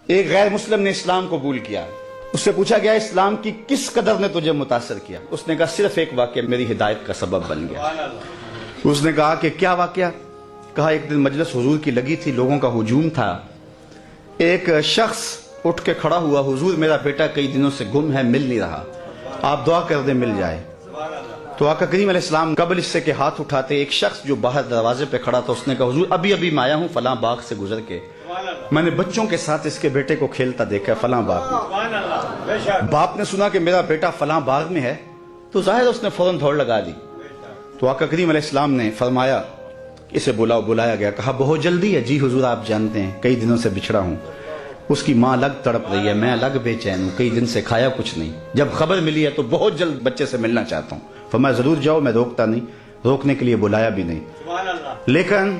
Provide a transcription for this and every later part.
ایک غیر مسلم نے اسلام قبول کیا. اس سے پوچھا گیا اسلام کی کس قدر نے تجھے متاثر کیا؟ اس نے کہا صرف ایک واقعہ میری ہدایت کا سبب بن گیا. اس نے کہا کہ کیا واقعہ؟ کہا ایک دن مجلس حضور کی لگی تھی، لوگوں کا ہجوم تھا. ایک شخص اٹھ کے کھڑا ہوا، حضور میرا بیٹا کئی دنوں سے گم ہے، مل نہیں رہا، آپ دعا کر دیں مل جائے. تو آقا کریم علیہ السلام قبل اس سے کہ ہاتھ اٹھاتے ایک شخص جو باہر دروازے پہ کھڑا تھا، اس نے کہا حضور ابھی ابھی میں آیا ہوں فلاں باغ سے گزر کے، میں نے بچوں کے ساتھ اس کے بیٹے کو کھیلتا دیکھا فلاں باغ میں. باپ نے سنا کہ میرا بیٹا فلاں باغ میں ہے تو ظاہر اس نے فوراً دوڑ لگا دی. تو آقا کریم علیہ السلام نے فرمایا اسے بلایا گیا. کہا بہت جلدی ہے؟ جی حضور آپ جانتے ہیں کئی دنوں سے بچھڑا ہوں، اس کی ماں الگ تڑپ رہی ہے، میں الگ بے چین ہوں، کئی دن سے کھایا کچھ نہیں، جب خبر ملی ہے تو بہت جلد بچے سے ملنا چاہتا ہوں. فرمایا ضرور جاؤ، میں روکتا نہیں، روکنے کے لیے بلایا بھی نہیں، لیکن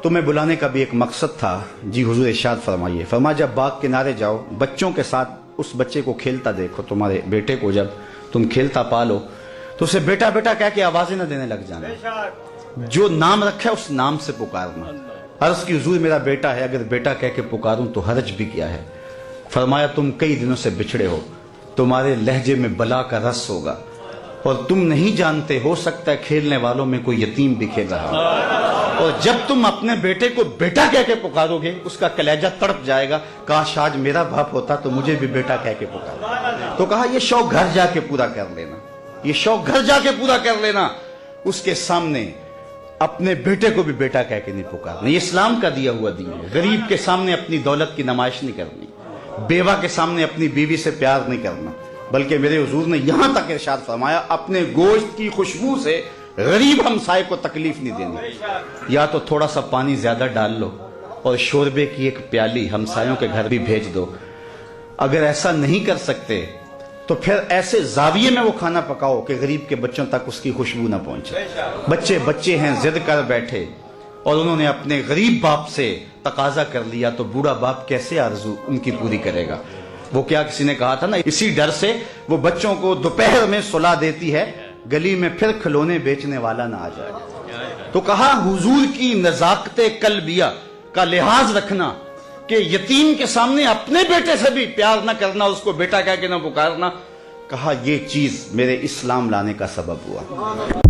تمہیں بلانے کا بھی ایک مقصد تھا. جی حضور ارشاد فرمائیے. فرمایا جب باغ کنارے جاؤ، بچوں کے ساتھ اس بچے کو کھیلتا دیکھو، تمہارے بیٹے کو جب تم کھیلتا پالو تو اسے بیٹا بیٹا کہہ کے آوازیں نہ دینے لگ جانا، جو نام رکھا ہے اس نام سے پکارنا. عرض کی حضور میرا بیٹا ہے، اگر بیٹا کہہ کے پکاروں تو حرج بھی کیا ہے؟ فرمایا تم کئی دنوں سے بچھڑے ہو، تمہارے لہجے میں بلا کا رس ہوگا اور تم نہیں جانتے، ہو سکتا ہے کھیلنے والوں میں کوئی یتیم بھی کھیل رہا ہو، اور جب تم اپنے بیٹے کو بیٹا کہہ کے پکارو گے اس کا کلیجہ تڑپ جائے گا، کاش آج میرا باپ ہوتا تو مجھے بھی بیٹا کہہ کے پکارا. تو کہا یہ شوق گھر جا کے پورا کر لینا، یہ شوق گھر جا کے پورا کر لینا. اس کے سامنے اپنے بیٹے کو بھی بیٹا کہہ کے نہیں پکارنا. یہ اسلام کا دیا ہوا دین ہے. غریب کے سامنے اپنی دولت کی نمائش نہیں کرنی، بیوہ کے سامنے اپنی بیوی سے پیار نہیں کرنا، بلکہ میرے حضور نے یہاں تک ارشاد فرمایا اپنے گوشت کی خوشبو سے غریب ہمسائے کو تکلیف نہیں دینی. یا تو تھوڑا سا پانی زیادہ ڈال لو اور شوربے کی ایک پیالی ہمسایوں کے گھر بھی بھیج دو. اگر ایسا نہیں کر سکتے تو پھر ایسے زاویے میں وہ کھانا پکاؤ کہ غریب کے بچوں تک اس کی خوشبو نہ پہنچے. بچے ہیں ضد کر بیٹھے اور انہوں نے اپنے غریب باپ سے تقاضا کر لیا تو بوڑھا باپ کیسے آرزو ان کی پوری کرے گا؟ وہ کیا کسی نے کہا تھا نا، اسی ڈر سے وہ بچوں کو دوپہر میں سلا دیتی ہے گلی میں پھر کھلونے بیچنے والا نہ آ جائے. تو کہا حضور کی نزاکت قلبیہ کا لحاظ رکھنا کہ یتیم کے سامنے اپنے بیٹے سے بھی پیار نہ کرنا، اس کو بیٹا کہہ کے نہ پکارنا. کہا یہ چیز میرے اسلام لانے کا سبب ہوا.